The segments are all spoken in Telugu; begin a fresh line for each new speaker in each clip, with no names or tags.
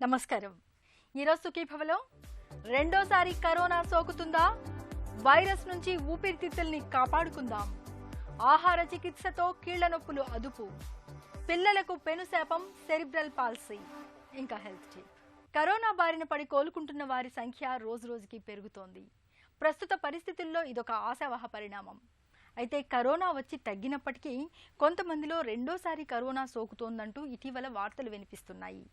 నమస్కారం. ఈరోజు సుఖీభవలో రెండోసారి కరోనా సోకుతుందా? వైరస్ నుంచి ఊపిరితిత్తుల్ని కాపాడుకుందాం. ఆహార చికిత్సతో కీళ్ల నొప్పులు అదుపు. పిల్లలకు పెనుశాపం సెరిబ్రల్ పాల్సీ. ఇంకా హెల్త్ టిప్. కరోనా బారిన పడి కోలుకుంటున్న వారి సంఖ్య రోజురోజుకి పెరుగుతోంది. ప్రస్తుత పరిస్థితుల్లో ఇదొక ఆశావహ పరిణామం. అయితే కరోనా వచ్చి తగ్గినప్పటికీ కొంతమందిలో రెండోసారి కరోనా సోకుతోందంటూ ఇటీవల వార్తలు వినిపిస్తున్నాయి.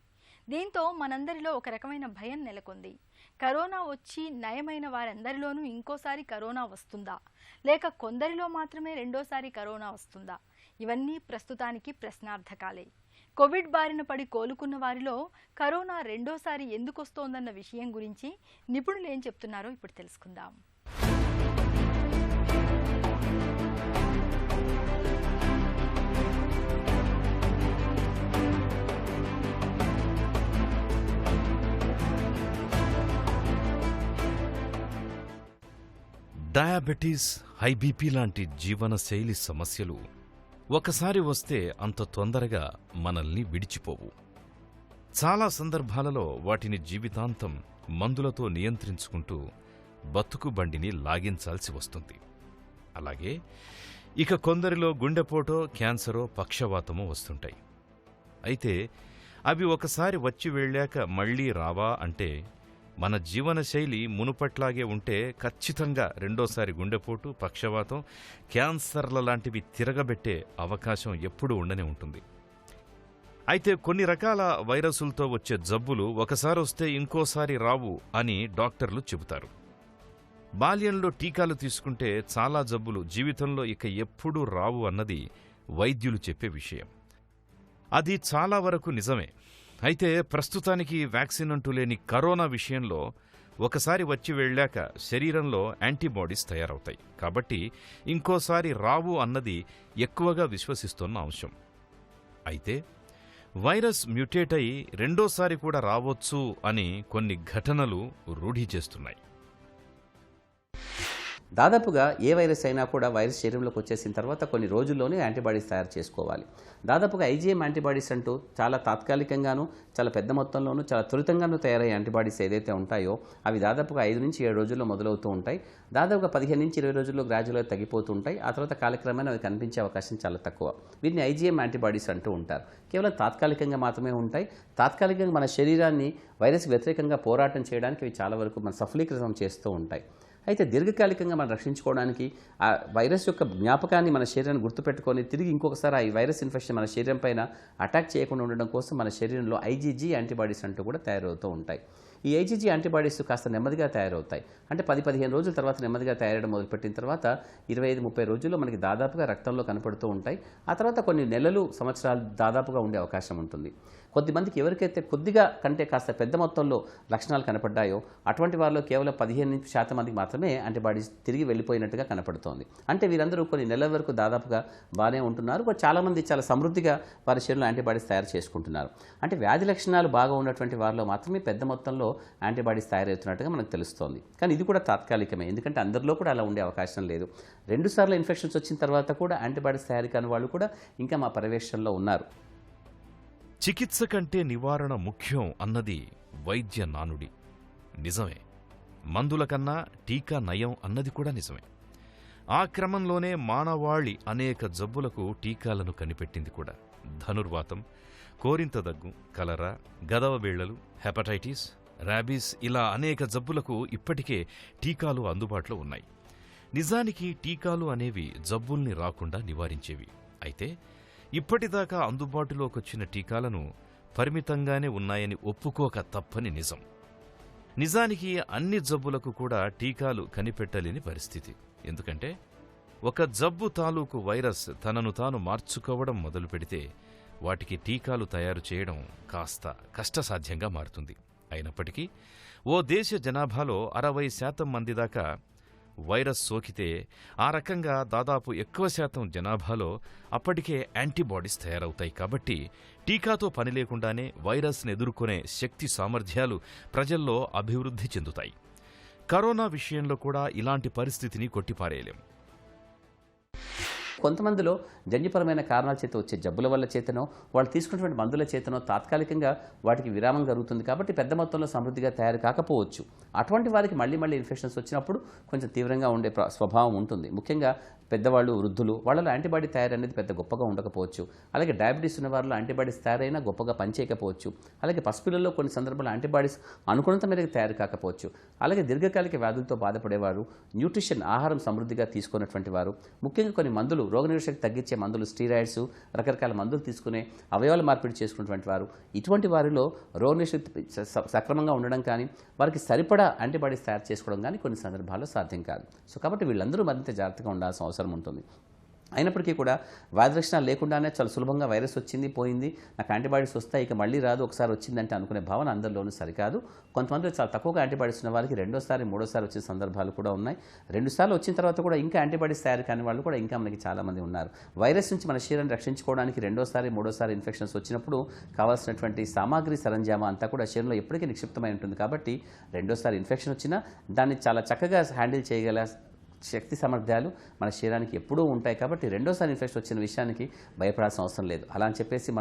దీంతో మనందరిలో ఒక రకమైన భయం నెలకొంది. కరోనా వచ్చి నయమైన వారందరిలోనూ ఇంకోసారి కరోనా వస్తుందా, లేక కొందరిలో మాత్రమే రెండోసారి కరోనా వస్తుందా? ఇవన్నీ ప్రస్తుతానికి ప్రశ్నార్థకాలే. కోవిడ్ బారిన పడి కోలుకున్న వారిలో కరోనా రెండోసారి ఎందుకు వస్తోందన్న విషయం గురించి నిపుణులు ఏం చెప్తున్నారో ఇప్పుడు తెలుసుకుందాం.
డయాబెటీస్, హై బీపీ లాంటి జీవనశైలి సమస్యలు ఒకసారి వస్తే అంత తొందరగా మనల్ని విడిచిపోవు. చాలా సందర్భాలలో వాటిని జీవితాంతం మందులతో నియంత్రించుకుంటూ బతుకు బండిని లాగించాల్సి వస్తుంది. అలాగే ఇక కొందరిలో గుండెపోటో, క్యాన్సరో, పక్షవాతమో వస్తుంటాయి. అయితే అవి ఒకసారి వచ్చి వెళ్ళాక మళ్లీ రావా అంటే మన జీవనశైలి మునుపట్లాగే ఉంటే ఖచ్చితంగా రెండోసారి గుండెపోటు, పక్షవాతం, క్యాన్సర్ల లాంటివి తిరగబెట్టే అవకాశం ఎప్పుడూ ఉండనే ఉంటుంది. అయితే కొన్ని రకాల వైరసులతో వచ్చే జబ్బులు ఒకసారి వస్తే ఇంకోసారి రావు అని డాక్టర్లు చెబుతారు. బాల్యంలో టీకాలు తీసుకుంటే చాలా జబ్బులు జీవితంలో ఇక ఎప్పుడూ రావు అన్నది వైద్యులు చెప్పే విషయం. అది చాలా వరకు నిజమే. అయితే ప్రస్తుతానికి వ్యాక్సిన్ అంటూ లేని కరోనా విషయంలో ఒకసారి వచ్చి వెళ్ళాక శరీరంలో యాంటీబాడీస్ తయారవుతాయి. కాబట్టి ఇంకోసారి రావు అన్నది ఎక్కువగా విశ్వసిస్తున్న అంశం. అయితే వైరస్ మ్యూటేట్ అయి రెండోసారి కూడా రావొచ్చు అని కొన్ని ఘటనలు రూఢి చేస్తున్నాయి.
దాదాపుగా ఏ వైరస్ అయినా కూడా వైరస్ శరీరంలోకి వచ్చేసిన తర్వాత కొన్ని రోజుల్లోనే యాంటీబాడీస్ తయారు చేసుకోవాలి. దాదాపుగా ఐజీఎం యాంటీబాడీస్ అంటూ చాలా తాత్కాలికంగాను, చాలా పెద్ద మొత్తంలోనూ, చాలా త్వరితంగానూ తయారయ్యే యాంటీబాడీస్ ఏదైతే ఉంటాయో అవి దాదాపుగా 5 నుంచి 7 రోజుల్లో మొదలవుతూ ఉంటాయి. దాదాపుగా 15 నుంచి 20 రోజుల్లో గ్రాడ్యువల్గా తగ్గిపోతూ ఉంటాయి. ఆ తర్వాత కాలక్రమేణా అవి కనిపించే అవకాశం చాలా తక్కువ. వీటిని ఐజీఎం యాంటీబాడీస్ అంటూ ఉంటారు. కేవలం తాత్కాలికంగా మాత్రమే ఉంటాయి. తాత్కాలికంగా మన శరీరాన్ని వైరస్కి వ్యతిరేకంగా పోరాటం చేయడానికి ఇవి చాలా వరకు మన సఫలీకృతం చేస్తూ ఉంటాయి. అయితే దీర్ఘకాలికంగా మనం రక్షించుకోవడానికి ఆ వైరస్ యొక్క జ్ఞాపకాన్ని మన శరీరాన్ని గుర్తుపెట్టుకొని తిరిగి ఇంకొకసారి ఆ వైరస్ ఇన్ఫెక్షన్ మన శరీరం పైన అటాక్ చేయకుండా ఉండడం కోసం మన శరీరంలో ఐజీజీ యాంటీబాడీస్ అంటూ కూడా తయారవుతూ ఉంటాయి. ఈ ఐజీజీ యాంటీబాడీస్ కాస్త నెమ్మదిగా తయారవుతాయి. అంటే 10-15 రోజుల తర్వాత నెమ్మదిగా తయారవడం మొదలుపెట్టిన తర్వాత 25-30 రోజుల్లో మనకి దాదాపుగా రక్తంలో కనపడుతూ ఉంటాయి. ఆ తర్వాత కొన్ని నెలలు, సంవత్సరాలు దాదాపుగా ఉండే అవకాశం ఉంటుంది. కొద్దిమందికి ఎవరికైతే కొద్దిగా కంటే కాస్త పెద్ద మొత్తంలో లక్షణాలు కనపడ్డాయో అటువంటి వారిలో కేవలం 15% మందికి మాత్రమే యాంటీబాడీస్ తిరిగి వెళ్ళిపోయినట్టుగా కనపడుతోంది. అంటే వీరందరూ కొన్ని నెలల వరకు దాదాపుగా బాగానే ఉంటున్నారు. చాలామంది చాలా సమృద్ధిగా వారి శరీరంలో యాంటీబాడీస్ తయారు చేసుకుంటున్నారు. అంటే వ్యాధి లక్షణాలు బాగా ఉన్నటువంటి వారిలో మాత్రమే పెద్ద మొత్తంలో యాంటీబాడీస్ తయారవుతున్నట్టుగా మనకు తెలుస్తోంది. కానీ ఇది కూడా తాత్కాలికమే. ఎందుకంటే అందరిలో కూడా అలా ఉండే అవకాశం లేదు. 2 సార్లు ఇన్ఫెక్షన్స్ వచ్చిన తర్వాత కూడా యాంటీబాడీస్ తయారు కాని వాళ్ళు కూడా ఇంకా మా పర్యవేక్షణలో ఉన్నారు.
చికిత్స కంటే నివారణ ముఖ్యం అన్నది వైద్య నానుడి. నిజమే. మందుల కన్నా టీకా నయం అన్నది కూడా నిజమే. ఆ క్రమంలోనే మానవాళి అనేక జబ్బులకు టీకాలను కనిపెట్టింది కూడా. ధనుర్వాతం, కోరింత దగ్గు, కలరా, గదవబేళ్లలు, హెపటైటిస్, ర్యాబీస్ ఇలా అనేక జబ్బులకు ఇప్పటికే టీకాలు అందుబాటులో ఉన్నాయి. నిజానికి టీకాలు అనేవి జబ్బుల్ని రాకుండా నివారించేవి. అయితే ఇప్పటిదాకా అందుబాటులోకొచ్చిన టీకాలను పరిమితంగానే ఉన్నాయని ఒప్పుకోక తప్పని నిజం. నిజానికి అన్ని జబ్బులకు కూడా టీకాలు కనిపెట్టలేని పరిస్థితి. ఎందుకంటే ఒక జబ్బు తాలూకు వైరస్ తనను తాను మార్చుకోవడం మొదలుపెడితే వాటికి టీకాలు తయారు చేయడం కాస్త కష్టసాధ్యంగా మారుతుంది. అయినప్పటికీ ఓ దేశ జనాభాలో 60% మంది దాకా వైరస్ సోకితే ఆ రకంగా దాదాపు ఎక్కువ శాతం జనాభాలో అప్పటికే యాంటీబాడీస్ తయారవుతాయి. కాబట్టి టీకాతో పని లేకుండానే వైరస్ను ఎదుర్కొనే శక్తి సామర్థ్యాలు ప్రజల్లో అభివృద్ధి చెందుతాయి. కరోనా విషయంలో కూడా ఇలాంటి పరిస్థితిని కొట్టిపారేయలేం.
కొంతమందిలో జన్యుపరమైన కారణాల చేత వచ్చే జబ్బుల వల్ల చేతనో వాళ్ళు తీసుకున్నటువంటి మందుల చేతనో తాత్కాలికంగా వాటికి విరామం జరుగుతుంది కాబట్టి పెద్ద మొత్తంలో సమృద్ధిగా తయారు కాకపోవచ్చు. అటువంటి వారికి మళ్ళీ ఇన్ఫెక్షన్స్ వచ్చినప్పుడు కొంచెం తీవ్రంగా ఉండే స్వభావం ఉంటుంది. ముఖ్యంగా పెద్దవాళ్ళు, వృద్ధులు, వాళ్ళలో యాంటీబాడీ తయారనేది పెద్ద గొప్పగా ఉండకపోవచ్చు. అలాగే డయాబెటీస్ ఉన్న వారిలో యాంటీబాడీస్ తయారైనా గొప్పగా పనిచేయకపోవచ్చు. అలాగే పసిపిల్లల్లో కొన్ని సందర్భాల్లో యాంటీబాడీస్ అనుకున్నంత మేరకు తయారు కాకపోవచ్చు. అలాగే దీర్ఘకాలిక వ్యాధులతో బాధపడేవారు, న్యూట్రిషన్ ఆహారం సమృద్ధిగా తీసుకున్నటువంటి వారు, ముఖ్యంగా కొన్ని మందులు రోగనిరోధక తగ్గించే మందులు, స్టీరాయిడ్స్, రకరకాల మందులు తీసుకునే అవయవాల మార్పిడి చేసుకున్నటువంటి వారు, ఇటువంటి వారిలో రోగనిరోధక సక్రమంగా ఉండడం కానీ వారికి సరిపడా యాంటీబాడీస్ తయారు చేసుకోవడం కానీ కొన్ని సందర్భాల్లో సాధ్యం కాదు. సో కాబట్టి వీళ్ళందరూ మరింత జాగ్రత్తగా ఉండాల్సిన అవసరం ఉంటుంది. అయినప్పటికీ కూడా వ్యాధి లక్షణాలు లేకుండానే చాలా సులభంగా వైరస్ వచ్చింది, పోయింది, నాకు యాంటీబాడీస్ వస్తాయి, ఇక మళ్ళీ రాదు, ఒకసారి వచ్చిందంటే అనుకునే భావన అందరిలోనూ సరికాదు. కొంతమంది చాలా తక్కువగా యాంటీబాడీస్ ఉన్న వారికి రెండోసారి, మూడోసారి వచ్చే సందర్భాలు కూడా ఉన్నాయి. 2 సార్లు వచ్చిన తర్వాత కూడా ఇంకా యాంటీబాడీస్ తయారు కాని వాళ్ళు కూడా ఇంకా మనకి చాలామంది ఉన్నారు. వైరస్ నుంచి మన శరీరాన్ని రక్షించుకోవడానికి రెండోసారి, మూడోసారి ఇన్ఫెక్షన్స్ వచ్చినప్పుడు కావాల్సినటువంటి సామాగ్రి, సరంజామా అంతా కూడా శరీరంలో ఎప్పటికీ నిక్షిప్తమై ఉంటుంది. కాబట్టి రెండోసారి ఇన్ఫెక్షన్ వచ్చినా దాన్ని చాలా చక్కగా హ్యాండిల్ చేయగల శక్తి సామర్థ్యాలు మన శరీరానికి ఎప్పుడూ ఉంటాయి. కాబట్టి రెండోసారి ఇన్ఫెక్షన్ వచ్చిన విషయానికి భయపడాల్సిన అవసరం లేదు. అలా అని చెప్పేసి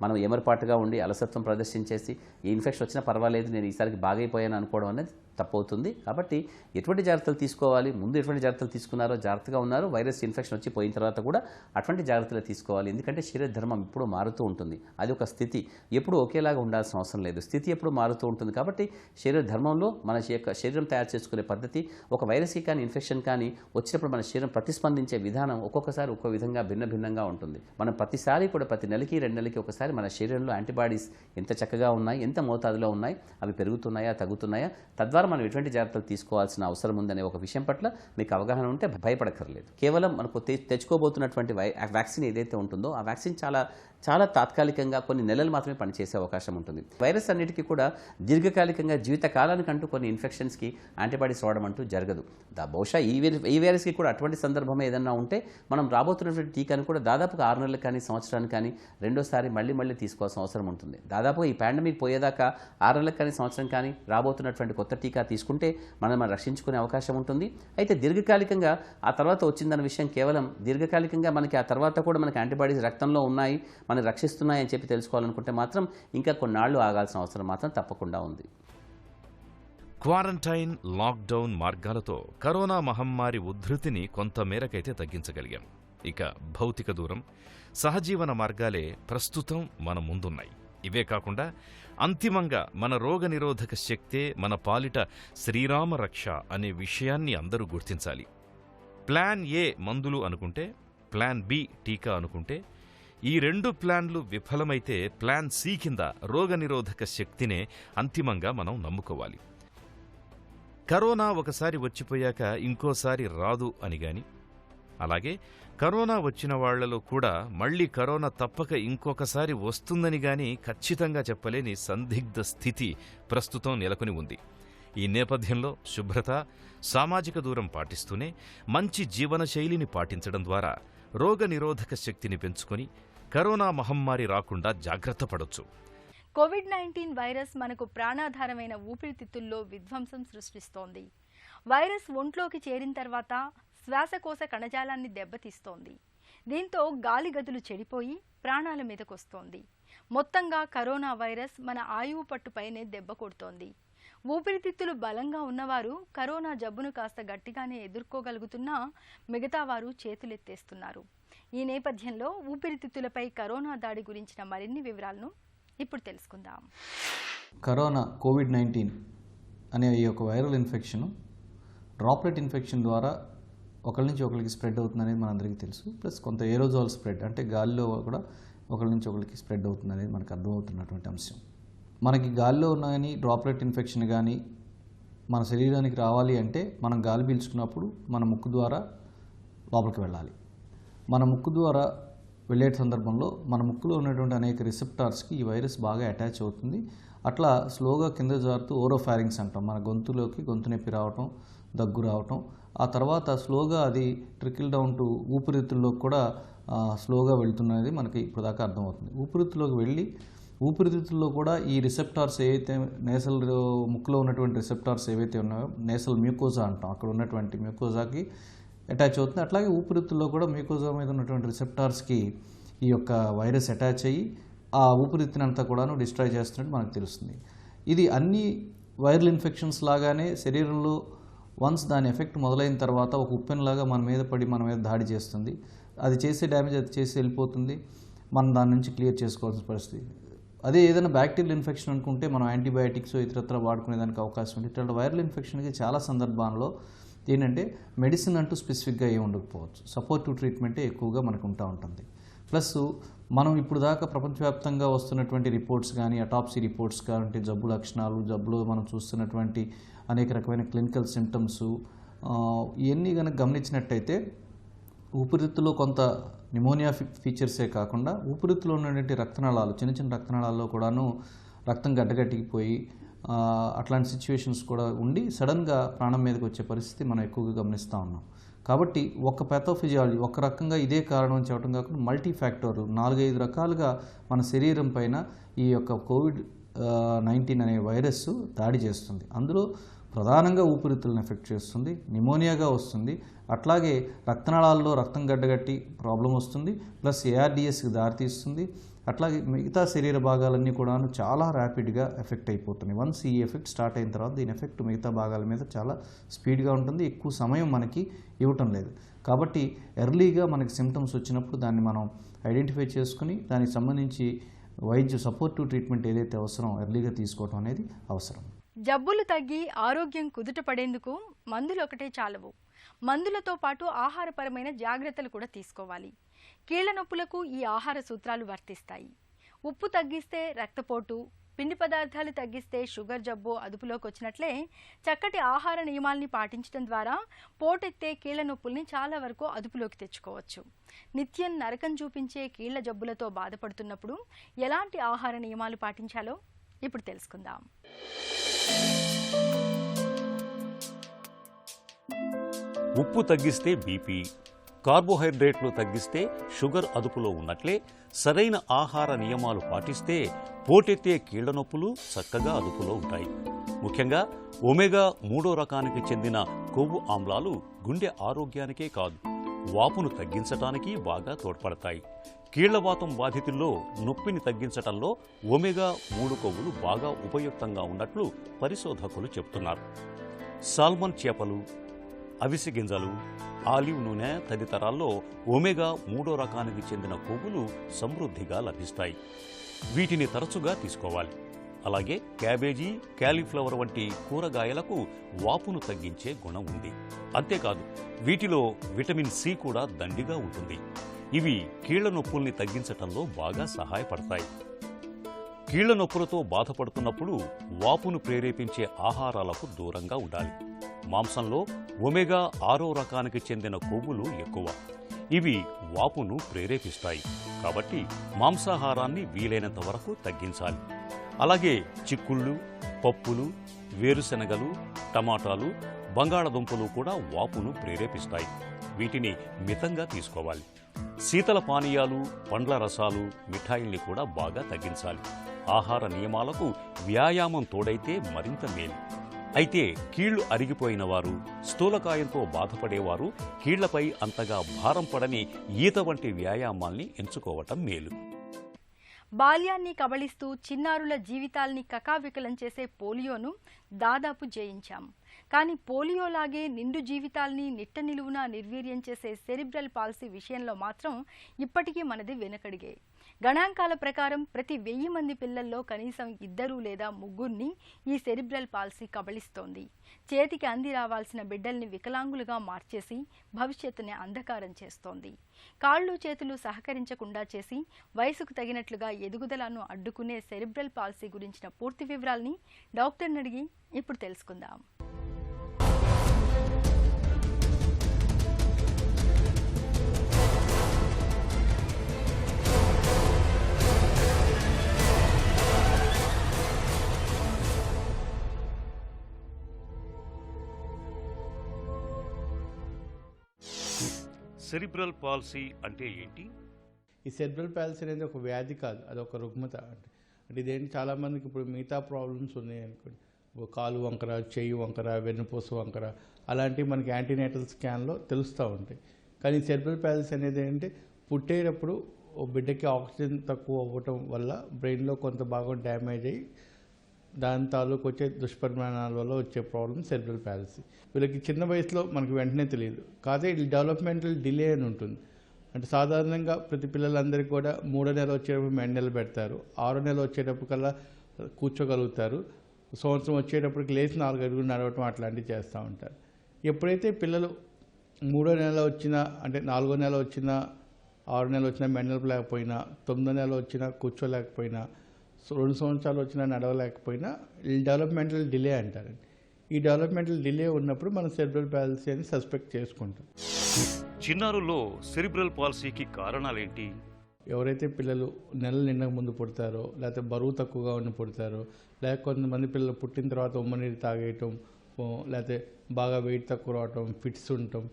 మనం ఎమరపాటుగా ఉండి అలసత్వం ప్రదర్శించేసి ఈ ఇన్ఫెక్షన్ వచ్చినా పర్వాలేదు, నేను ఈసారికి బాగైపోయాను అనుకోవడం అనేది తప్పవుతుంది. కాబట్టి ఎటువంటి జాగ్రత్తలు తీసుకోవాలి, ముందు ఎటువంటి జాగ్రత్తలు తీసుకున్నారో జాగ్రత్తగా ఉన్నారు, వైరస్ ఇన్ఫెక్షన్ వచ్చి పోయిన తర్వాత కూడా అటువంటి జాగ్రత్తలు తీసుకోవాలి. ఎందుకంటే శరీర ధర్మం ఎప్పుడూ మారుతూ ఉంటుంది. అది ఒక స్థితి, ఎప్పుడు ఒకేలాగా ఉండాల్సిన అవసరం లేదు. స్థితి ఎప్పుడు మారుతూ ఉంటుంది. కాబట్టి శరీర ధర్మంలో మన యొక్క శరీరం తయారు చేసుకునే పద్ధతి, ఒక వైరస్కి కానీ ఇన్ఫెక్షన్ కానీ వచ్చినప్పుడు మన శరీరం ప్రతిస్పందించే విధానం ఒక్కొక్కసారి ఒక్కో విధంగా భిన్నంగా ఉంటుంది. మనం ప్రతిసారి కూడా ప్రతి నెలకి 2 నెలలకి ఒకసారి మన శరీరంలో యాంటీబాడీస్ ఎంత చక్కగా ఉన్నాయి, ఎంత మోతాదులో ఉన్నాయి, అవి పెరుగుతున్నాయా, తగ్గుతున్నాయా, తద్వారా మనం ఎటువంటి జాగ్రత్తలు తీసుకోవాల్సిన అవసరం ఉందనే ఒక విషయం పట్ల మీకు అవగాహన ఉంటే భయపడక్కర్లేదు. కేవలం మనకు తెచ్చుకోబోతున్నటువంటి వ్యాక్సిన్ ఏదైతే ఉంటుందో ఆ వ్యాక్సిన్ చాలా తాత్కాలికంగా కొన్ని నెలలు మాత్రమే పనిచేసే అవకాశం ఉంటుంది. వైరస్ అన్నిటికీ కూడా దీర్ఘకాలికంగా జీవితకాలానికంటూ కొన్ని ఇన్ఫెక్షన్స్కి యాంటీబాడీస్ రావడం అంటూ జరగదు. బహుశా ఈ వైరస్కి కూడా అటువంటి సందర్భం ఏదన్నా ఉంటే మనం రాబోతున్నటువంటి టీకాను కూడా దాదాపుగా 6 నెలలకు కానీ సంవత్సరానికి కానీ రెండోసారి మళ్ళీ తీసుకోవాల్సిన అవసరం ఉంటుంది. దాదాపుగా ఈ పాండమిక్ పోయేదాకా 6 నెలలకు కానీ సంవత్సరం కానీ రాబోతున్నటువంటి కొత్త టీకా తీసుకుంటే మనం రక్షించుకునే అవకాశం ఉంటుంది. అయితే దీర్ఘకాలికంగా ఆ తర్వాత వచ్చిందన్న విషయం కేవలం దీర్ఘకాలికంగా మనకి ఆ తర్వాత కూడా మనకి యాంటీబాడీస్ రక్తంలో ఉన్నాయి, మనం రక్షిస్తున్నాయని చెప్పి తెలుసుకోవాలనుకుంటే మాత్రం ఇంకా కొన్నాళ్ళు ఆగాల్సిన అవసరం మాత్రం తప్పకుండా ఉంది.
క్వారంటైన్, లాక్డౌన్ మార్గాలతో కరోనా మహమ్మారి ఉధృతిని కొంతమేరకైతే తగ్గించగలిగాం. ఇక భౌతిక దూరం, సహజీవన మార్గాలే ప్రస్తుతం మన ముందున్నాయి. ఇవే కాకుండా అంతిమంగా మన రోగనిరోధక శక్తే మన పాలిట శ్రీరామ రక్ష అనే విషయాన్ని అందరూ గుర్తించాలి. ప్లాన్ ఏ మందులు అనుకుంటే, ప్లాన్ బి టీకా అనుకుంటే, ఈ 2 ప్లాన్లు విఫలమైతే ప్లాన్ సి కింద రోగనిరోధక శక్తినే అంతిమంగా మనం నమ్ముకోవాలి. కరోనా ఒకసారి వచ్చిపోయాక ఇంకోసారి రాదు అని గాని, అలాగే కరోనా వచ్చిన వాళ్లలో కూడా మళ్లీ కరోనా తప్పక ఇంకొకసారి వస్తుందని గాని ఖచ్చితంగా చెప్పలేని సందిగ్ధ స్థితి ప్రస్తుతం నెలకొని ఉంది. ఈ నేపథ్యంలో శుభ్రత, సామాజిక దూరం పాటిస్తూనే మంచి జీవనశైలిని పాటించడం ద్వారా రోగనిరోధక శక్తిని పెంచుకొని కరోనా మహమ్మారి రాకుండా జాగ్రత్త పడొచ్చు.
కోవిడ్-19 వైరస్ మనకు ప్రాణాధారమైన ఊపిరితిత్తుల్లో విధ్వంసం సృష్టిస్తోంది. వైరస్ ఒంట్లోకి చేరిన తర్వాత శ్వాసకోశ కణజాలాన్ని దెబ్బతీస్తోంది. దీంతో గాలి గదులు చెడిపోయి ప్రాణాల మీదకొస్తోంది. మొత్తంగా కరోనా వైరస్ మన ఆయువు పట్టుపైనే దెబ్బ కొడుతోంది. ఊపిరితిత్తులు బలంగా ఉన్నవారు కరోనా జబ్బును కాస్త గట్టిగానే ఎదుర్కోగలుగుతున్నా మిగతా వారు చేతులెత్తేస్తున్నారు. ఈ నేపథ్యంలో ఊపిరితిత్తులపై కరోనా దాడి గురించిన మరిన్ని వివరాలను ఇప్పుడు తెలుసుకుందాం.
కరోనా కోవిడ్-19 అనే ఈ యొక్క వైరల్ ఇన్ఫెక్షన్ డ్రాప్లెట్ ఇన్ఫెక్షన్ ద్వారా ఒకరి నుంచి ఒకరికి స్ప్రెడ్ అవుతుందనేది మనందరికీ తెలుసు. ప్లస్ కొంత ఏరోజాల్ స్ప్రెడ్, అంటే గాలిలో కూడా ఒకరి నుంచి ఒకరికి స్ప్రెడ్ అవుతుందనేది మనకు అర్థమవుతున్నటువంటి అంశం. మనకి గాలిలో ఉన్న కానీ డ్రాప్లెట్ ఇన్ఫెక్షన్ కానీ మన శరీరానికి రావాలి అంటే మనం గాలి పీల్చుకున్నప్పుడు మన ముక్కు ద్వారా లోపలికి వెళ్ళాలి. మన ముక్కు ద్వారా వెళ్ళే సందర్భంలో మన ముక్కులో ఉన్నటువంటి అనేక రిసెప్టార్స్కి ఈ వైరస్ బాగా అటాచ్ అవుతుంది. అట్లా స్లోగా కింద జారుతూ ఓరోఫారింగ్స్ అంటాం, మన గొంతులోకి గొంతు నొప్పి రావటం, దగ్గు రావటం, ఆ తర్వాత స్లోగా అది ట్రికిల్ డౌన్ టు ఊపిరితిత్తుల్లోకి కూడా స్లోగా వెళ్తున్నది మనకి ఇప్పుడు దాకా అర్థమవుతుంది. ఊపిరితిత్తుల్లోకి వెళ్ళి ఊపిరితిత్తుల్లో కూడా ఈ రిసెప్టార్స్ ఏవైతే నేసల్ ముక్కులో ఉన్నటువంటి రిసెప్టార్స్ ఏవైతే ఉన్నాయో, నేసల్ మ్యూకోజా అంటాం, అక్కడ ఉన్నటువంటి మ్యూకోజాకి అటాచ్ అవుతుంది. అట్లాగే ఊపిరితిత్తుల్లో కూడా మ్యూకోజా మీద ఉన్నటువంటి రిసెప్టార్స్కి ఈ యొక్క వైరస్ అటాచ్ అయ్యి ఆ ఊపిరితిత్తుని అంతా కూడాను డిస్ట్రాయ్ చేస్తున్నట్టు మనకు తెలుస్తుంది. ఇది అన్ని వైరల్ ఇన్ఫెక్షన్స్ లాగానే శరీరంలో వన్స్ దాని ఎఫెక్ట్ మొదలైన తర్వాత ఒక ఉప్పెనలాగా మన మీద పడి మన మీద దాడి చేస్తుంది. అది చేసే డ్యామేజ్ అది చేసి వెళ్ళిపోతుంది. మనం దాని నుంచి క్లియర్ చేసుకోవాల్సిన పరిస్థితి. అదే ఏదైనా బ్యాక్టీరియల్ ఇన్ఫెక్షన్ అనుకుంటే మనం యాంటీబయాటిక్స్ ఇతరత్ర వాడుకునేదానికి అవకాశం ఉంది. ఇట్లాంటి వైరల్ ఇన్ఫెక్షన్కి చాలా సందర్భాల్లో ఏంటంటే మెడిసిన్ అంటూ స్పెసిఫిక్గా ఏమి ఉండకపోవచ్చు, సపోర్టివ్ ట్రీట్మెంటే ఎక్కువగా మనకు ఉంటుంది. ప్లస్ మనం ఇప్పుడు దాకా ప్రపంచవ్యాప్తంగా వస్తున్నటువంటి రిపోర్ట్స్ కానీ అటాప్సీ రిపోర్ట్స్ కానీ జబ్బు లక్షణాలు, జబ్బులో మనం చూస్తున్నటువంటి అనేక రకమైన క్లినికల్ సిమ్టమ్స్ ఇవన్నీ కనుక గమనించినట్టయితే ఊపిరితిత్తులో కొంత న్యూమోనియా ఫీచర్సే కాకుండా ఊపిరితిత్తులో ఉన్నటువంటి రక్తనాళాలు, చిన్న చిన్న రక్తనాళాల్లో కూడాను రక్తం గడ్డగట్టిపోయి అట్లాంటి సిచ్యువేషన్స్ కూడా ఉండి సడన్గా ప్రాణం మీదకి వచ్చే పరిస్థితి మనం ఎక్కువగా గమనిస్తూ ఉన్నాం. కాబట్టి ఒక పెథోఫిజియాలజీ ఒక రకంగా ఇదే కారణం చెప్పడం కాకుండా మల్టీ ఫ్యాక్టర్ 4-5 రకాలుగా మన శరీరం పైన ఈ యొక్క COVID-19 అనే వైరస్ దాడి చేస్తుంది. అందులో ప్రధానంగా ఊపిరితిత్తులను ఎఫెక్ట్ చేస్తుంది, న్యూమోనియాగా వస్తుంది, అట్లాగే రక్తనాళాల్లో రక్తం గడ్డగట్టి ప్రాబ్లం వస్తుంది, ప్లస్ ARDSకి దారితీస్తుంది. అట్లాగే మిగతా శరీర భాగాలన్నీ కూడాను చాలా ర్యాపిడ్గా ఎఫెక్ట్ అయిపోతున్నాయి. వన్స్ ఈ ఎఫెక్ట్ స్టార్ట్ అయిన తర్వాత దీని ఎఫెక్ట్ మిగతా భాగాల మీద చాలా స్పీడ్గా ఉంటుంది, ఎక్కువ సమయం మనకి ఇవ్వటం లేదు. కాబట్టి ఎర్లీగా మనకి సిమ్టమ్స్ వచ్చినప్పుడు దాన్ని మనం ఐడెంటిఫై చేసుకుని దానికి సంబంధించి వైద్య సపోర్టివ్ ట్రీట్మెంట్ ఏదైతే అవసరం ఎర్లీగా తీసుకోవడం అనేది అవసరం.
జబ్బులు తగ్గి ఆరోగ్యం కుదుటపడేందుకు మందులు ఒకటే చాలవు. మందులతో పాటు ఆహారపరమైన జాగ్రత్తలు కూడా తీసుకోవాలి. కీళ్ల నొప్పులకు ఈ ఆహార సూత్రాలు వర్తిస్తాయి. ఉప్పు తగ్గిస్తే రక్తపోటు, పిండి పదార్థాలు తగ్గిస్తే షుగర్ జబ్బు అదుపులోకి వచ్చినట్లే చక్కటి ఆహార నియమాల్ని పాటించడం ద్వారా పోటెత్తే కీళ్ల నొప్పుల్ని చాలా వరకు అదుపులోకి తెచ్చుకోవచ్చు. నిత్యం నరకం చూపించే కీళ్ల జబ్బులతో బాధపడుతున్నప్పుడు ఎలాంటి ఆహార నియమాలు పాటించాలో ఇప్పుడు తెలుసుకుందాం.
ఉప్పు తగ్గిస్తే బీపీ, కార్బోహైడ్రేట్లు తగ్గిస్తే షుగర్ అదుపులో ఉన్నట్లే సరైన ఆహార నియమాలు పాటిస్తే పోటెత్తే కీళ్ల నొప్పులు చక్కగా అదుపులో ఉంటాయి. ముఖ్యంగా ఒమేగా 3వ రకానికి చెందిన కొవ్వు ఆమ్లాలు గుండె ఆరోగ్యానికే కాదు, వాపును తగ్గించటానికి బాగా తోడ్పడతాయి. కీళ్లవాతం బాధితుల్లో నొప్పిని తగ్గించటంలో ఒమేగా 3 కొవ్వులు బాగా ఉపయుక్తంగా ఉన్నట్లు పరిశోధకులు చెబుతున్నారు. సాల్మన్ చేపలు, అవిసె గింజలు, ఆలివ్ నూనె తదితరాల్లో ఒమేగా 3వ రకానికి చెందిన కొవ్వులు సమృద్ధిగా లభిస్తాయి. వీటిని తరచుగా తీసుకోవాలి. అలాగే క్యాబేజీ, క్యాలీఫ్లవర్ వంటి కూరగాయలకు వాపును తగ్గించే గుణం ఉంది. అంతేకాదు వీటిలో విటమిన్ సి కూడా దండిగా ఉంటుంది. ఇవి కీళ్ల నొప్పుల్ని తగ్గించటంలో బాగా సహాయపడతాయి. కీళ్ల నొప్పులతో బాధపడుతున్నప్పుడు వాపును ప్రేరేపించే ఆహారాలకు దూరంగా ఉండాలి. మాంసంలో ఒమేగా 6వ రకానికి చెందిన కొవ్వులు ఎక్కువ. ఇవి వాపును ప్రేరేపిస్తాయి. కాబట్టి మాంసాహారాన్ని వీలైనంత వరకు తగ్గించాలి. అలాగే చిక్కుళ్ళు, పప్పులు, వేరుశెనగలు, టమాటాలు, బంగాళదుంపలు కూడా వాపును ప్రేరేపిస్తాయి. వీటిని మితంగా తీసుకోవాలి. శీతల పానీయాలు, పండ్ల రసాలు, మిఠాయిల్ని కూడా బాగా తగ్గించాలి. ఆహార నియమాలకు వ్యాయామం తోడైతే మరింత మేలు. అయితే కీళ్లు అరిగిపోయిన వారు, స్థూలకాయంతో బాధపడేవారు కీళ్లపై అంతగా భారం పడని ఈత వంటి వ్యాయామాల్ని ఎంచుకోవటం మేలు.
బాల్యాన్ని కబళిస్తూ చిన్నారుల జీవితాల్ని కకావికలం చేసే పోలియోను దాదాపు జయించాం. కానీ పోలియోలాగే నిండు జీవితాల్ని నిట్ట నిలువునా నిర్వీర్యం చేసే సెరిబ్రల్ పాల్సీ విషయంలో మాత్రం ఇప్పటికీ మనది వెనకడిగే. గణాంకాల ప్రకారం ప్రతి 1000 మంది పిల్లల్లో కనీసం 2 లేదా 3 ఈ సెరిబ్రల్ పాల్సీ కబళిస్తోంది. చేతికి అంది రావాల్సిన బిడ్డల్ని వికలాంగులుగా మార్చేసి భవిష్యత్తుని అంధకారం చేస్తోంది. కాళ్ళు చేతులు సహకరించకుండా చేసి వయసుకు తగినట్లుగా ఎదుగుదలను అడ్డుకునే సెరిబ్రల్ పాల్సీ గురించిన పూర్తి వివరాల్ని డాక్టర్ని అడిగి ఇప్పుడు తెలుసుకుందాం.
సెరిబ్రల్ పాల్సీ అంటే ఏంటి?
ఈ సెరిబ్రల్ పాల్సీ అనేది ఒక వ్యాధి కాదు, అది ఒక రుగ్మత. అంటే ఇదేంటి, చాలామందికి ఇప్పుడు మిగతా ప్రాబ్లమ్స్ ఉన్నాయి అనుకోండి, కాలు వంకర, చెయ్యి వంకర, వెన్నుపూస వంకర అలాంటివి మనకి యాంటీనేటల్ స్కాన్లో తెలుస్తూ ఉంటాయి. కానీ సెరిబ్రల్ పాలసీ అనేది ఏంటంటే పుట్టేటప్పుడు బిడ్డకి ఆక్సిజన్ తక్కువ అవ్వటం వల్ల బ్రెయిన్లో కొంత భాగం డ్యామేజ్ అయ్యి దాని తాలూకు వచ్చే దుష్పరిమాణాల వల్ల వచ్చే ప్రాబ్లం సెరిబ్రల్ పాలసీ. వీళ్ళకి చిన్న వయసులో మనకి వెంటనే తెలియదు, కాదే ఇది డెవలప్మెంటల్ డిలే అని ఉంటుంది. అంటే సాధారణంగా ప్రతి పిల్లలందరికీ కూడా 3వ నెల వచ్చేటప్పుడు మెండలు పెడతారు, 6వ నెల వచ్చేటప్పటికల్లా కూర్చోగలుగుతారు, సంవత్సరం వచ్చేటప్పటికి లేచి 4 అడుగులు నడవటం అట్లాంటివి చేస్తూ ఉంటారు. ఎప్పుడైతే పిల్లలు 3వ నెల వచ్చినా, అంటే 4వ నెల వచ్చినా, 6వ నెల వచ్చినా మెండలు లేకపోయినా, 9వ నెల వచ్చినా కూర్చోలేకపోయినా, 2 సంవత్సరాలు వచ్చినా నడవలేకపోయినా డెవలప్మెంటల్ డిలే అంటారండి. ఈ డెవలప్మెంటల్ డిలే ఉన్నప్పుడు మనం సెరిబ్రల్ పాలసీ అని సస్పెక్ట్ చేసుకుంటాం.
చిన్నారుల్లో సెరిబ్రల్ పాలసీకి కారణాలేంటి?
ఎవరైతే పిల్లలు నెలలు నిండక ముందు పుడతారో, లేకపోతే బరువు తక్కువగా ఉండి పుడతారో, లేక కొంతమంది పిల్లలు పుట్టిన తర్వాత ఉమ్మనీరు తాగేయటం, లేకపోతే బాగా వెయిట్ తక్కువ రావటం, ఫిట్స్ ఉండటం,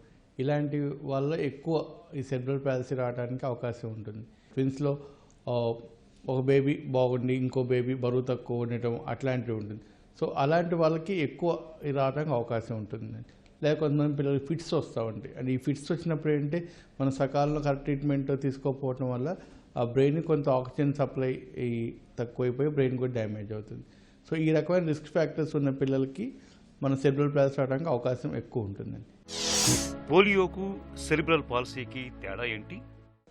ఇలాంటి వల్ల ఎక్కువ ఈ సెరిబ్రల్ పాలసీ రావడానికి అవకాశం ఉంటుంది. ట్విన్స్లో ఒక బేబీ బాగుండి ఇంకో బేబీ బరువు తక్కువ ఉండటం అట్లాంటివి ఉంటుంది. సో అలాంటి వాళ్ళకి ఎక్కువ రావడానికి అవకాశం ఉంటుంది. లేక కొంతమంది పిల్లలకి ఫిట్స్ వస్తూ ఉంటాయి. అండ్ ఈ ఫిట్స్ వచ్చినప్పుడు ఏంటంటే మన సకాలంలో కరెక్ట్ ట్రీట్మెంట్ తీసుకోకపోవడం వల్ల ఆ బ్రెయిన్ కొంత ఆక్సిజన్ సప్లై తక్కువైపోయి బ్రెయిన్ కూడా డ్యామేజ్ అవుతుంది. సో ఈ రకమైన రిస్క్ ఫ్యాక్టర్స్ ఉన్న పిల్లలకి మన సెరిబ్రల్ పాలసీ రావడానికి అవకాశం ఎక్కువ ఉంటుందండి.
పోలియోకు సెరిబ్రల్ పాలసీకి తేడా ఏంటి?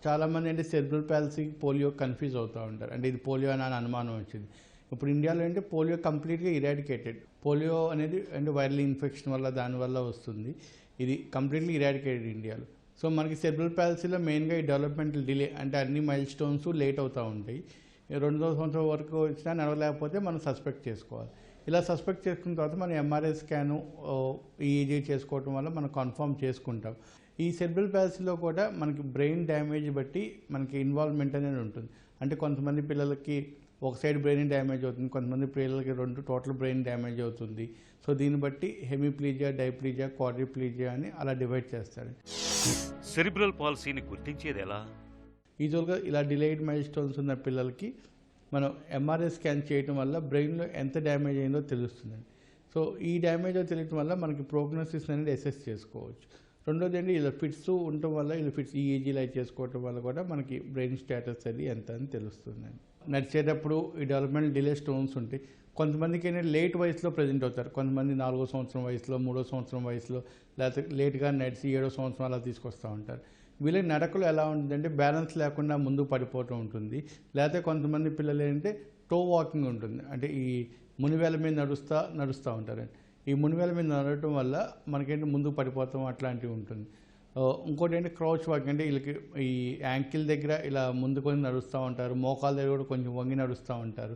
చాలామంది అంటే సెరిబ్రల్ పాలసీ పోలియో కన్ఫ్యూజ్ అవుతూ ఉంటారు. అంటే ఇది పోలియో అని అనుమానం వచ్చింది. ఇప్పుడు ఇండియాలో అంటే పోలియో కంప్లీట్గా ఇరాడికేటెడ్. పోలియో అనేది అంటే వైరల్ ఇన్ఫెక్షన్ వల్ల దానివల్ల వస్తుంది. ఇది కంప్లీట్లీ ఇరాడికేటెడ్ ఇండియాలో. సో మనకి సెరిబ్రల్ పాలసీలో మెయిన్గా ఈ డెవలప్మెంటల్ డిలే, అంటే అన్ని మైల్ స్టోన్స్ లేట్ అవుతూ ఉంటాయి. 2వ సంవత్సరం వరకు వచ్చినా నడవలేకపోతే మనం సస్పెక్ట్ చేసుకోవాలి. ఇలా సస్పెక్ట్ చేసుకున్న తర్వాత మనం ఎంఆర్ఐ స్కాను, ఈఈజీ చేసుకోవటం వల్ల మనం కన్ఫర్మ్ చేసుకుంటాం. ఈ సెరిబ్రల్ పాలసీలో కూడా మనకి బ్రెయిన్ డ్యామేజ్ బట్టి మనకి ఇన్వాల్వ్మెంట్ అనేది ఉంటుంది. అంటే కొంతమంది పిల్లలకి ఒక సైడ్ బ్రెయిన్ డ్యామేజ్ అవుతుంది, కొంతమంది పిల్లలకి 2 టోటల్ బ్రెయిన్ డ్యామేజ్ అవుతుంది. సో దీన్ని బట్టి హెమిప్లీజియా, డైప్లీజియా, క్వాడ్రిప్లీజియా అని అలా డివైడ్ చేస్తారు.
సెరిబ్రల్ పాలసీని గుర్తించేది ఎలా?
యూజువల్గా ఇలా డిలేడ్ మైల్ స్టోన్స్ ఉన్న పిల్లలకి మనం ఎంఆర్ఐ స్కాన్ చేయడం వల్ల బ్రెయిన్లో ఎంత డ్యామేజ్ అయిందో తెలుస్తుందండి. సో ఈ డ్యామేజ్ తెలియటం వల్ల మనకి ప్రోగ్నోసిస్ అనేది అసెస్ చేసుకోవచ్చు. రెండోది ఏంటి, ఇలా ఫిట్స్ ఉండటం వల్ల, ఇలా ఫిట్స్ ఈఏజీ లైట్ చేసుకోవటం వల్ల కూడా మనకి బ్రెయిన్ స్టేటస్ అది ఎంత అని తెలుస్తుందండి. నడిచేటప్పుడు ఈ డెవలప్మెంట్ డిలే స్టోన్స్ ఉంటాయి. కొంతమందికి ఏంటంటే లేట్ వయసులో ప్రజెంట్ అవుతారు. కొంతమంది 4వ సంవత్సరం వయసులో, 3వ సంవత్సరం వయసులో, లేకపోతే లేట్గా నడిచి 7వ సంవత్సరం అలా తీసుకొస్తూ ఉంటారు. వీళ్ళకి నడకలు ఎలా ఉంటుందంటే బ్యాలెన్స్ లేకుండా ముందుకు పడిపోవటం ఉంటుంది. లేకపోతే కొంతమంది పిల్లలు ఏంటంటే టో వాకింగ్ ఉంటుంది. అంటే ఈ మునివేల మీద నడుస్తూ ఉంటారండి. ఈ మునివేల మీద నడవటం వల్ల మనకేంటి ముందుకు పడిపోతాం అట్లాంటివి ఉంటుంది. ఇంకోటి ఏంటి క్రౌచ్ వాకింగ్, అంటే వీళ్ళకి ఈ యాంకిల్ దగ్గర ఇలా ముందుకొని నడుస్తూ ఉంటారు, మోకాల దగ్గర కూడా కొంచెం వంగి నడుస్తూ ఉంటారు.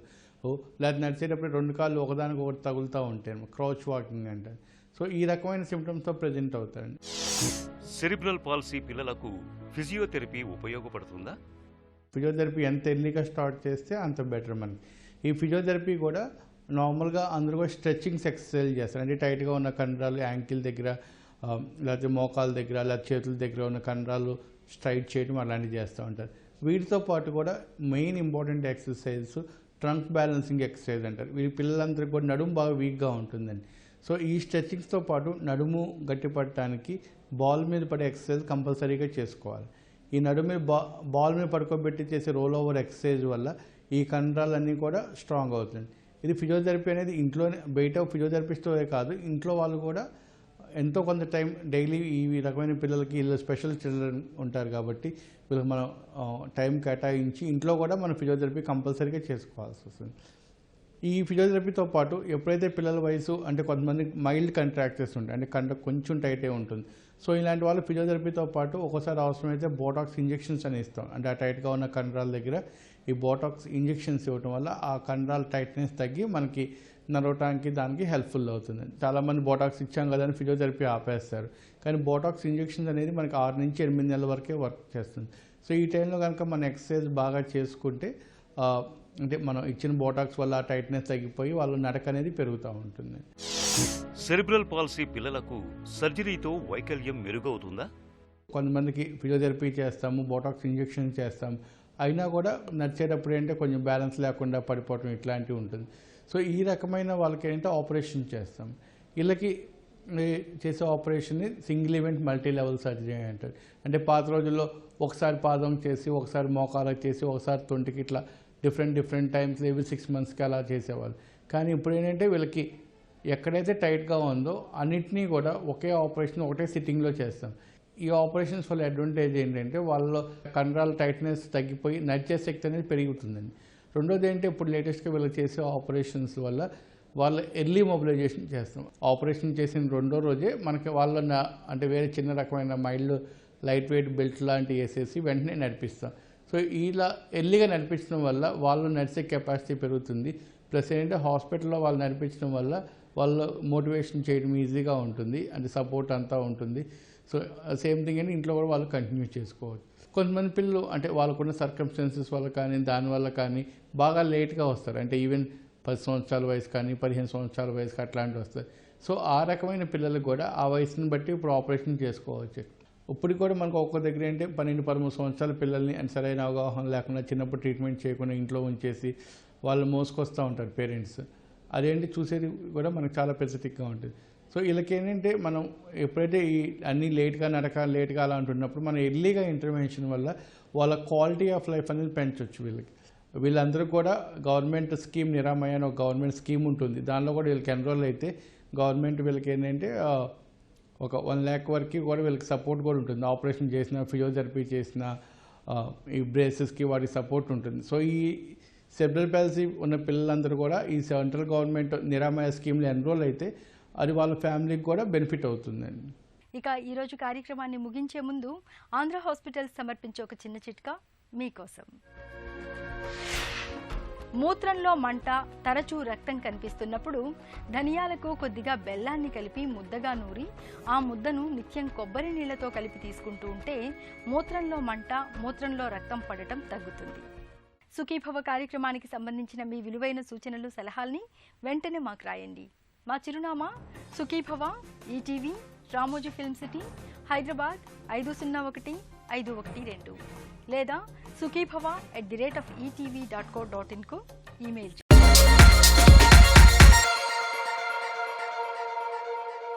లేకపోతే నడిచేటప్పుడు 2 కాళ్ళు ఒకదానికి ఒకటి తగులుతూ ఉంటాయి, క్రౌచ్ వాకింగ్ అంటారు. సో ఈ రకమైన సిమ్టమ్స్తో ప్రజెంట్ అవుతారండి.
సెరిబ్రల్ పాలసీ పిల్లలకు ఫిజియోథెరపీ ఉపయోగపడుతుందా?
ఫిజియోథెరపీ ఎంత ఎర్లీగా స్టార్ట్ చేస్తే అంత బెటర్ మనకి. ఈ ఫిజియోథెరపీ కూడా నార్మల్గా అందరూ కూడా స్ట్రెచ్చింగ్స్ ఎక్సర్సైజ్ చేస్తారు. అంటే టైట్గా ఉన్న కండరాలు యాంకిల్ దగ్గర, లేకపోతే మోకాల దగ్గర, లేకపోతే చేతుల దగ్గర ఉన్న కండరాలు స్ట్రైట్ చేయడం అలాంటివి చేస్తూ ఉంటారు. వీటితో పాటు కూడా main important exercise trunk balancing exercise అంటారు. వీరి పిల్లలందరికీ కూడా నడుము బాగా వీక్గా ఉంటుందండి. సో ఈ స్ట్రెచ్చింగ్స్తో పాటు నడుము గట్టిపడటానికి బాల్ మీద పడే ఎక్సర్సైజ్ కంపల్సరీగా చేసుకోవాలి. ఈ నడుము మీద బాల్ మీద పడుకోబెట్టి చేసే రోల్ ఓవర్ ఎక్సర్సైజ్ వల్ల ఈ కండరాలన్నీ కూడా స్ట్రాంగ్ అవుతుంది. ఇది ఫిజియోథెరపీ అనేది ఇంట్లోనే, బయట ఫిజియోథెరపిస్టే కాదు, ఇంట్లో వాళ్ళు కూడా ఎంతో కొంత టైం డైలీ ఈ రకమైన పిల్లలకి, వీళ్ళు స్పెషల్ చిల్డ్రన్ ఉంటారు కాబట్టి వీళ్ళకి మనం టైం కేటాయించి ఇంట్లో కూడా మనం ఫిజియోథెరపీ కంపల్సరీగా చేసుకోవాల్సి వస్తుంది. ఈ ఫిజియోథెరపీతో పాటు ఎప్పుడైతే పిల్లల వయసు, అంటే కొంతమంది మైల్డ్ కంట్రాక్చర్స్ ఉంటాయి, అంటే కండ కొంచెం టైటే ఉంటుంది. సో ఇలాంటి వాళ్ళు ఫిజియోథెరపీతో పాటు ఒక్కోసారి అవసరమైతే బోటాక్స్ ఇంజెక్షన్స్ అని ఇస్తాం. అంటే ఆ టైట్గా ఉన్న కండరాల దగ్గర ఈ బోటాక్స్ ఇంజెక్షన్స్ ఇవ్వడం వల్ల ఆ కండరాల టైట్నెస్ తగ్గి మనకి నడవటానికి దానికి హెల్ప్ఫుల్ అవుతుంది. చాలామంది బోటాక్స్ ఇచ్చాం కదా అని ఫిజియోథెరపీ ఆపేస్తారు. కానీ బోటాక్స్ ఇంజెక్షన్స్ అనేది మనకి 6 నుంచి 8 నెలల వరకే వర్క్ చేస్తుంది. సో ఈ టైంలో కనుక మన ఎక్సర్సైజ్ బాగా చేసుకుంటే, అంటే మనం ఇచ్చిన బోటాక్స్ వల్ల ఆ టైట్నెస్ తగ్గిపోయి వాళ్ళ నడక అనేది పెరుగుతూ ఉంటుంది.
సెరిబ్రల్ పాలసీ పిల్లలకు సర్జరీతో వైకల్యం మెరుగవుతుందా?
కొంతమందికి ఫిజియోథెరపీ చేస్తాము, బోటాక్స్ ఇంజెక్షన్ చేస్తాము, అయినా కూడా నడిచేటప్పుడు అంటే కొంచెం బ్యాలెన్స్ లేకుండా పడిపోవటం ఇట్లాంటివి ఉంటుంది. సో ఈ రకమైన వాళ్ళకి ఏంటంటే ఆపరేషన్ చేస్తాం. వీళ్ళకి చేసే ఆపరేషన్ని single event multi level surgery అంటారు. అంటే పాత రోజుల్లో ఒకసారి పాదం చేసి, ఒకసారి మోకాలకు చేసి, ఒకసారి తొంటికి ఇట్లా డిఫరెంట్ టైమ్స్ ఎవ్రీ 6 monthsకి అలా చేసేవాళ్ళు. కానీ ఇప్పుడు ఏంటంటే వీళ్ళకి ఎక్కడైతే టైట్గా ఉందో అన్నిటినీ కూడా ఒకే ఆపరేషన్ ఒకటే సిట్టింగ్లో చేస్తాం. ఈ ఆపరేషన్స్ వల్ల అడ్వాంటేజ్ ఏంటంటే వాళ్ళ కండరాల టైట్నెస్ తగ్గిపోయి నడిచే శక్తి అనేది పెరుగుతుందండి. రెండోది ఏంటంటే ఇప్పుడు లేటెస్ట్గా వీళ్ళు చేసే ఆపరేషన్స్ వల్ల వాళ్ళ ఎర్లీ మొబిలైజేషన్ చేస్తాం. ఆపరేషన్ చేసిన రెండో రోజే మనకి అంటే వేరే చిన్న రకమైన మైల్డ్ లైట్ వెయిట్ బెల్ట్ లాంటివి వేసేసి వెంటనే నడిపిస్తాం. సో ఇలా ఎర్లీగా నడిపించడం వల్ల వాళ్ళు నడిచే కెపాసిటీ పెరుగుతుంది. ప్లస్ ఏంటంటే హాస్పిటల్లో వాళ్ళు నడిపించడం వల్ల వాళ్ళు మోటివేషన్ చేయడం ఈజీగా ఉంటుంది, అంటే సపోర్ట్ అంతా ఉంటుంది. సో సేమ్ థింగ్ అని ఇంట్లో కూడా వాళ్ళు కంటిన్యూ చేసుకోవచ్చు. కొంతమంది పిల్లలు అంటే వాళ్ళకున్న సర్కమ్స్టాన్సెస్ వల్ల కానీ దానివల్ల కానీ బాగా లేట్గా వస్తారు. అంటే ఈవెన్ 10 సంవత్సరాల వయసు కానీ 15 సంవత్సరాల వయసుకి అట్లాంటివి వస్తాయి. సో ఆ రకమైన పిల్లలకు కూడా ఆ వయసుని బట్టి ఇప్పుడు ఆపరేషన్ చేసుకోవచ్చు. ఇప్పుడు కూడా మనకు ఒక్కొక్క దగ్గర అంటే 12-13 సంవత్సరాల పిల్లల్ని అంటే సరైన అవగాహన లేకుండా చిన్నప్పుడు ట్రీట్మెంట్ చేయకుండా ఇంట్లో ఉంచేసి వాళ్ళు మోసుకొస్తూ ఉంటారు పేరెంట్స్. అదేంటి చూసేది కూడా మనకు చాలా పెసిఫిక్గా ఉంటుంది. సో వీళ్ళకి ఏంటంటే మనం ఎప్పుడైతే ఈ అన్నీ లేట్గా అలా అంటున్నప్పుడు మనం ఎర్లీగా ఇంటర్వెన్షన్ వల్ల వాళ్ళ క్వాలిటీ ఆఫ్ లైఫ్ అనేది పెంచవచ్చు. వీళ్ళందరూ కూడా గవర్నమెంట్ స్కీమ్ నిరామయ అని ఒక గవర్నమెంట్ స్కీమ్ ఉంటుంది. దానిలో కూడా వీళ్ళకి ఎన్రోల్ అయితే గవర్నమెంట్ వీళ్ళకి ఏంటంటే ఒక 1 lakh వరకు కూడా వీళ్ళకి సపోర్ట్ కూడా ఉంటుంది. ఆపరేషన్ చేసిన, ఫిజియోథెరపీ చేసిన, ఈ బ్రేసెస్కి వాటికి సపోర్ట్ ఉంటుంది. సో ఈ సెరెబ్రల్ పాలసీ ఉన్న పిల్లలందరూ కూడా ఈ సెంట్రల్ గవర్నమెంట్ నిరామయ స్కీమ్లో ఎన్రోల్ అయితే అది వాళ్ళ ఫ్యామిలీకి కూడా బెనిఫిట్ అవుతుందండి.
ఇక ఈరోజు కార్యక్రమాన్ని ముగించే ముందు ఆంధ్ర హాస్పిటల్ సమర్పించే ఒక చిన్న చిట్కా మీకోసం. మూత్రంలో మంట, తరచూ రక్తం కనిపిస్తున్నప్పుడు ధనియాలకు కొద్దిగా బెల్లాన్ని కలిపి ముద్దగా నూరి ఆ ముద్దను నిత్యం కొబ్బరి నీళ్లతో కలిపి తీసుకుంటూ ఉంటే మూత్రంలో మంట, మూత్రంలో రక్తం పడటం తగ్గుతుంది. సుఖీభవ కార్యక్రమానికి సంబంధించిన మీ విలువైన సూచనలు, సలహాల్ని వెంటనే మాకు రాయండి. మా చిరునామా Sukhibhava, ETV, Ramoji film city, Hyderabad 501512 లేదా sukhibhava@etv.co.in కు ఈమెయిల్